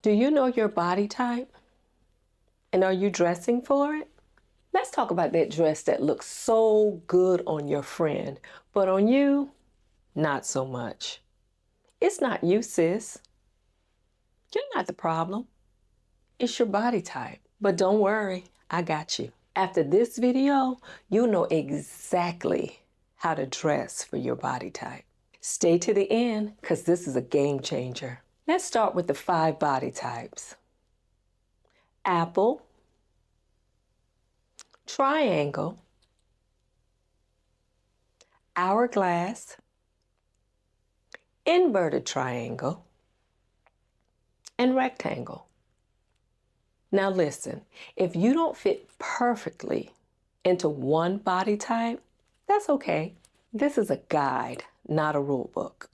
Do you know your body type? And are you dressing for it? Let's talk about that dress that looks so good on your friend, but on you, not so much. It's not you, sis. You're not the problem. It's your body type. But don't worry, I got you. After this video, you know exactly how to dress for your body type. Stay to the end, because this is a game changer. Let's start with the 5 body types. Apple, triangle, hourglass, inverted triangle, and rectangle. Now listen, if you don't fit perfectly into one body type, that's okay. This is a guide, not a rule book.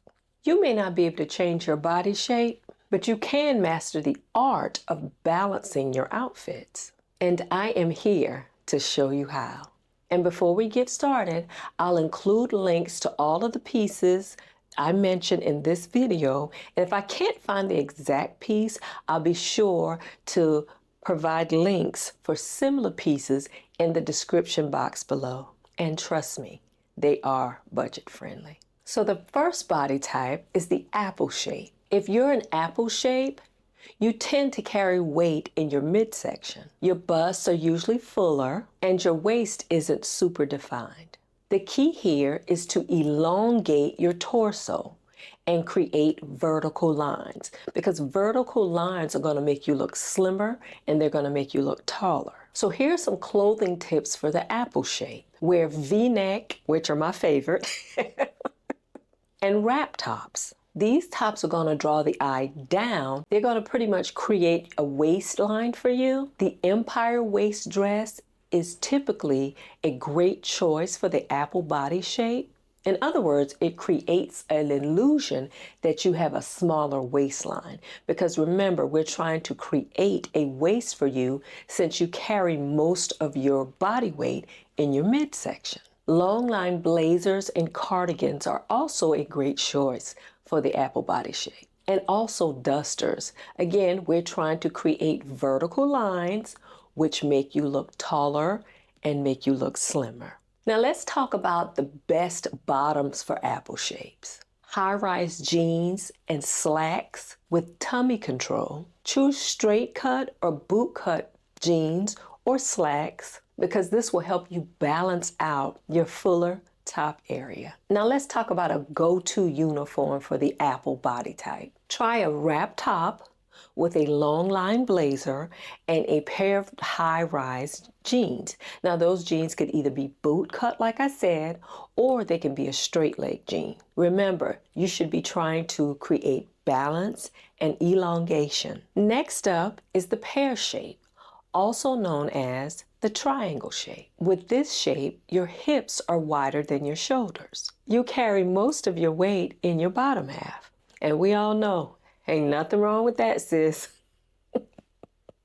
You may not be able to change your body shape, but you can master the art of balancing your outfits. And I am here to show you how. And before we get started, I'll include links to all of the pieces I mentioned in this video. And if I can't find the exact piece, I'll be sure to provide links for similar pieces in the description box below. And trust me, they are budget friendly. So the first body type is the apple shape. If you're an apple shape, you tend to carry weight in your midsection. Your busts are usually fuller and your waist isn't super defined. The key here is to elongate your torso and create vertical lines, because vertical lines are going to make you look slimmer and they're going to make you look taller. So here's some clothing tips for the apple shape. Wear V-neck, which are my favorite, and wrap tops. These tops are going to draw the eye down. They're going to pretty much create a waistline for you. The empire waist dress is typically a great choice for the apple body shape. In other words, it creates an illusion that you have a smaller waistline, because remember, we're trying to create a waist for you since you carry most of your body weight in your midsection. Long line blazers and cardigans are also a great choice for the apple body shape. And also dusters. Again, we're trying to create vertical lines which make you look taller and make you look slimmer. Now let's talk about the best bottoms for apple shapes. High-rise jeans and slacks with tummy control. Choose straight cut or boot cut jeans or slacks, because this will help you balance out your fuller top area. Now let's talk about a go-to uniform for the apple body type. Try a wrap top with a long line blazer and a pair of high-rise jeans. Now those jeans could either be boot cut, like I said, or they can be a straight leg jean. Remember, you should be trying to create balance and elongation. Next up is the pear shape, also known as the triangle shape. With this shape, your hips are wider than your shoulders. You carry most of your weight in your bottom half. And we all know, ain't nothing wrong with that, sis.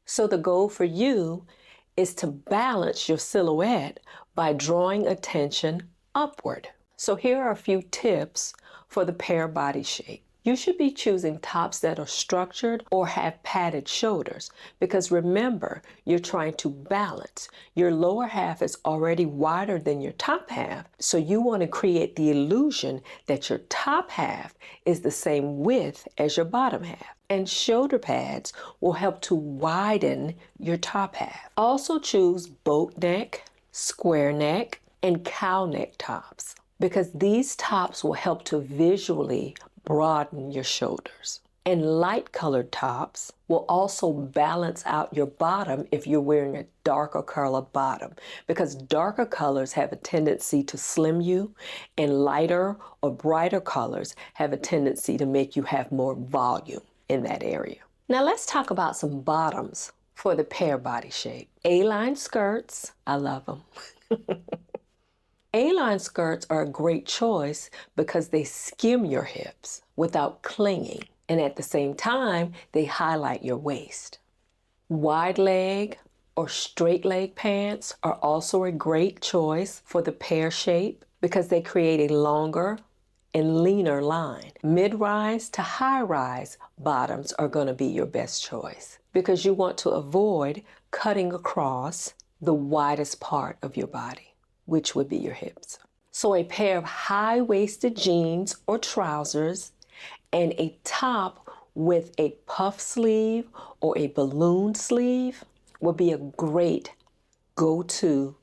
So the goal for you is to balance your silhouette by drawing attention upward. So here are a few tips for the pear body shape. You should be choosing tops that are structured or have padded shoulders, because remember, you're trying to balance. Your lower half is already wider than your top half, so you want to create the illusion that your top half is the same width as your bottom half. And shoulder pads will help to widen your top half. Also choose boat neck, square neck, and cow neck tops, because these tops will help to visually broaden your shoulders. And light colored tops will also balance out your bottom if you're wearing a darker color bottom, because darker colors have a tendency to slim you, and lighter or brighter colors have a tendency to make you have more volume in that area. Now let's talk about some bottoms for the pear body shape. A-line skirts, I love them. A-line skirts are a great choice because they skim your hips without clinging, and at the same time, they highlight your waist. Wide leg or straight leg pants are also a great choice for the pear shape because they create a longer and leaner line. Mid-rise to high-rise bottoms are going to be your best choice because you want to avoid cutting across the widest part of your body, which would be your hips. So a pair of high-waisted jeans or trousers and a top with a puff sleeve or a balloon sleeve would be a great go-to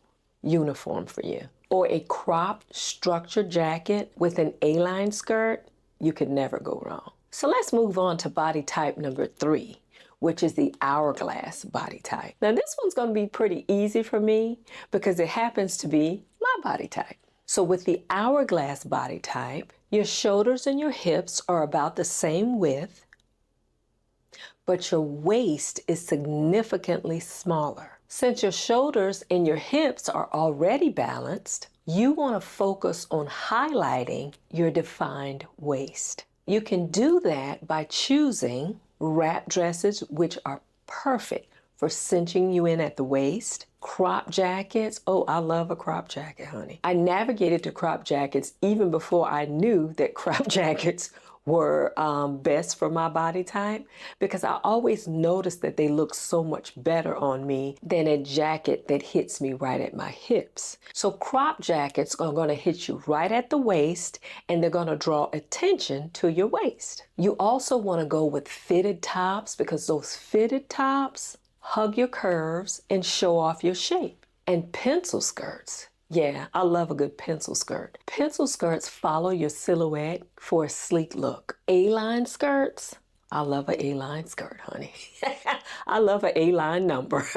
uniform for you. Or a cropped structured jacket with an A-line skirt, you could never go wrong. So let's move on to body type number 3, which is the hourglass body type. Now this one's going to be pretty easy for me because it happens to be my body type. So with the hourglass body type, your shoulders and your hips are about the same width, but your waist is significantly smaller. Since your shoulders and your hips are already balanced, you want to focus on highlighting your defined waist. You can do that by choosing wrap dresses, which are perfect for cinching you in at the waist. Crop jackets. Oh, I love a crop jacket, honey. I navigated to crop jackets even before I knew that crop jackets were best for my body type because I always noticed that they look so much better on me than a jacket that hits me right at my hips. So crop jackets are going to hit you right at the waist and they're going to draw attention to your waist. You also want to go with fitted tops because those fitted tops hug your curves and show off your shape. And pencil skirts. Yeah, I love a good pencil skirt. Pencil skirts follow your silhouette for a sleek look. A-line skirts, I love an A-line skirt, honey. I love an A-line number.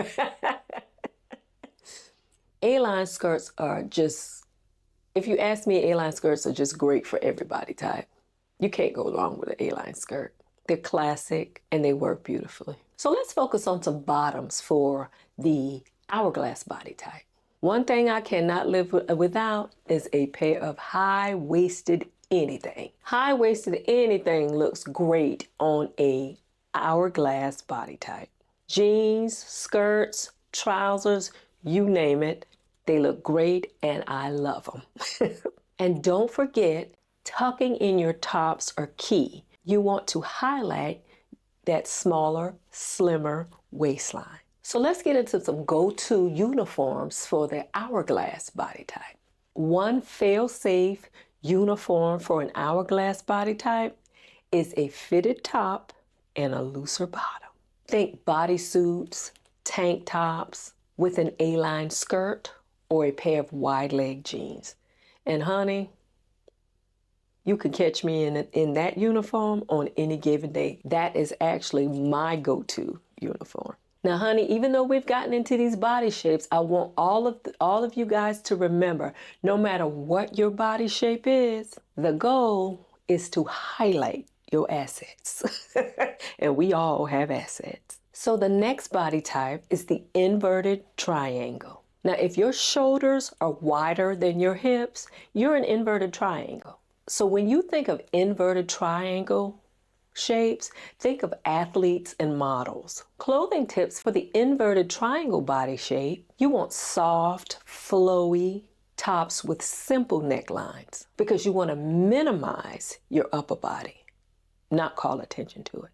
A-line skirts are just, if you ask me, A-line skirts are just great for every body type. You can't go wrong with an A-line skirt. They're classic and they work beautifully. So let's focus on some bottoms for the hourglass body type. One thing I cannot live without is a pair of high-waisted anything. High-waisted anything looks great on a hourglass body type. Jeans, skirts, trousers, you name it, they look great and I love them. And don't forget, tucking in your tops are key. You want to highlight that smaller, slimmer waistline. So let's get into some go-to uniforms for the hourglass body type. One fail-safe uniform for an hourglass body type is a fitted top and a looser bottom. Think bodysuits, tank tops with an A-line skirt or a pair of wide-leg jeans. And honey, you can catch me in that uniform on any given day. That is actually my go-to uniform. Now, honey, even though we've gotten into these body shapes, I want all of you guys to remember, no matter what your body shape is, the goal is to highlight your assets. And we all have assets. So the next body type is the inverted triangle. Now, if your shoulders are wider than your hips, you're an inverted triangle. So when you think of inverted triangle shapes, think of athletes and models. Clothing tips for the inverted triangle body shape: you want soft, flowy tops with simple necklines because you want to minimize your upper body, not call attention to it.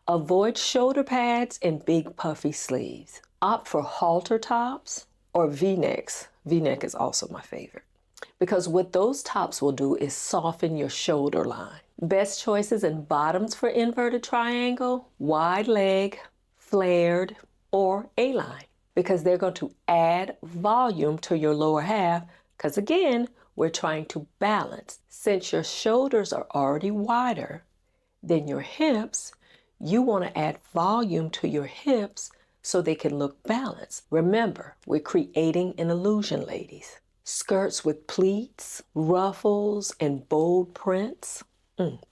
Avoid shoulder pads and big puffy sleeves. Opt for halter tops or V-necks. V-neck is also my favorite, because what those tops will do is soften your shoulder line. Best choices in bottoms for inverted triangle: wide leg, flared, or A-line, because they're going to add volume to your lower half, because again, we're trying to balance. Since your shoulders are already wider than your hips, you want to add volume to your hips so they can look balanced. Remember, we're creating an illusion, ladies. Skirts with pleats, ruffles, and bold prints.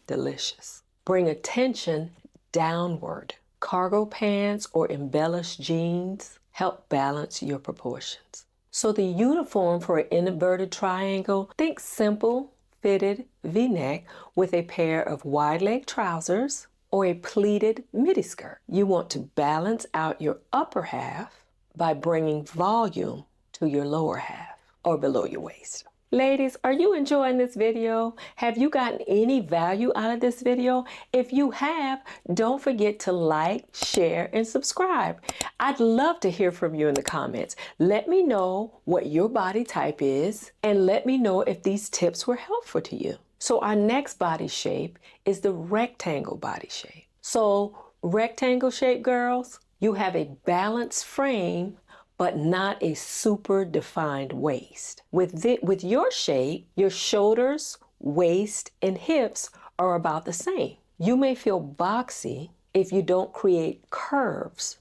Delicious. Bring attention downward. Cargo pants or embellished jeans help balance your proportions. So the uniform for an inverted triangle, think simple, fitted V-neck with a pair of wide leg trousers or a pleated midi skirt. You want to balance out your upper half by bringing volume to your lower half or below your waist. Ladies, are you enjoying this video? Have you gotten any value out of this video? If you have, don't forget to like, share, and subscribe. I'd love to hear from you in the comments. Let me know what your body type is, and let me know if these tips were helpful to you. So our next body shape is the rectangle body shape. So rectangle shape, girls, you have a balanced frame but not a super defined waist. With your shape, your shoulders, waist, and hips are about the same. You may feel boxy if you don't create curves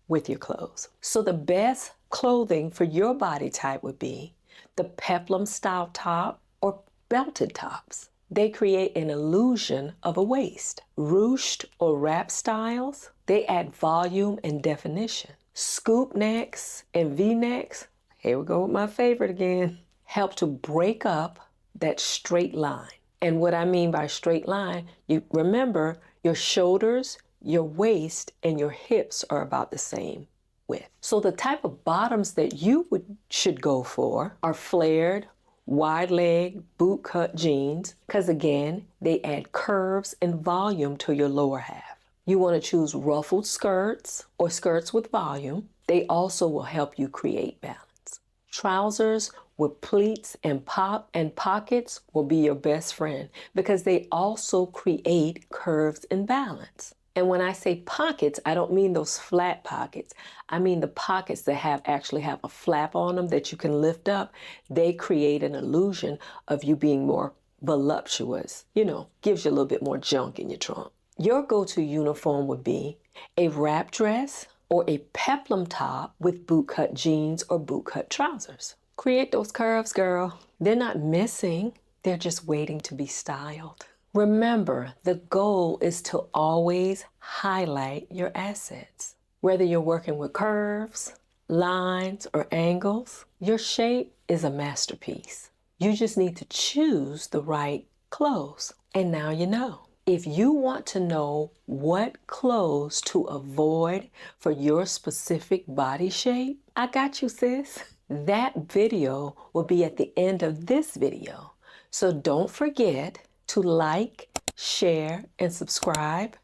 with your clothes. So the best clothing for your body type would be the peplum style top or belted tops. They create an illusion of a waist. Ruched or wrap styles, they add volume and definition. Scoop necks and V-necks, here we go with my favorite again, help to break up that straight line. And what I mean by straight line, you remember your shoulders, your waist, and your hips are about the same width. So the type of bottoms that you should go for are flared, wide leg, boot cut jeans, because again, they add curves and volume to your lower half. You want to choose ruffled skirts or skirts with volume. They also will help you create balance. Trousers with pleats and pockets will be your best friend because they also create curves and balance. And when I say pockets, I don't mean those flat pockets. I mean the pockets that actually have a flap on them that you can lift up. They create an illusion of you being more voluptuous. You know, gives you a little bit more junk in your trunk. Your go-to uniform would be a wrap dress or a peplum top with bootcut jeans or bootcut trousers. Create those curves, girl. They're not missing, they're just waiting to be styled. Remember, the goal is to always highlight your assets. Whether you're working with curves, lines, or angles, your shape is a masterpiece. You just need to choose the right clothes. And now you know. If you want to know what clothes to avoid for your specific body shape, I got you, sis. That video will be at the end of this video. So don't forget to like, share, and subscribe.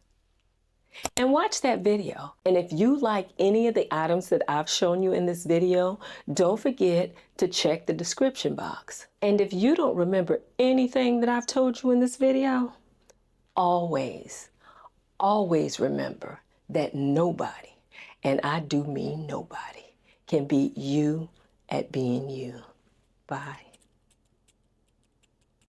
And watch that video. And if you like any of the items that I've shown you in this video, don't forget to check the description box. And if you don't remember anything that I've told you in this video, always remember that nobody, and I do mean nobody, can beat you at being you. Bye.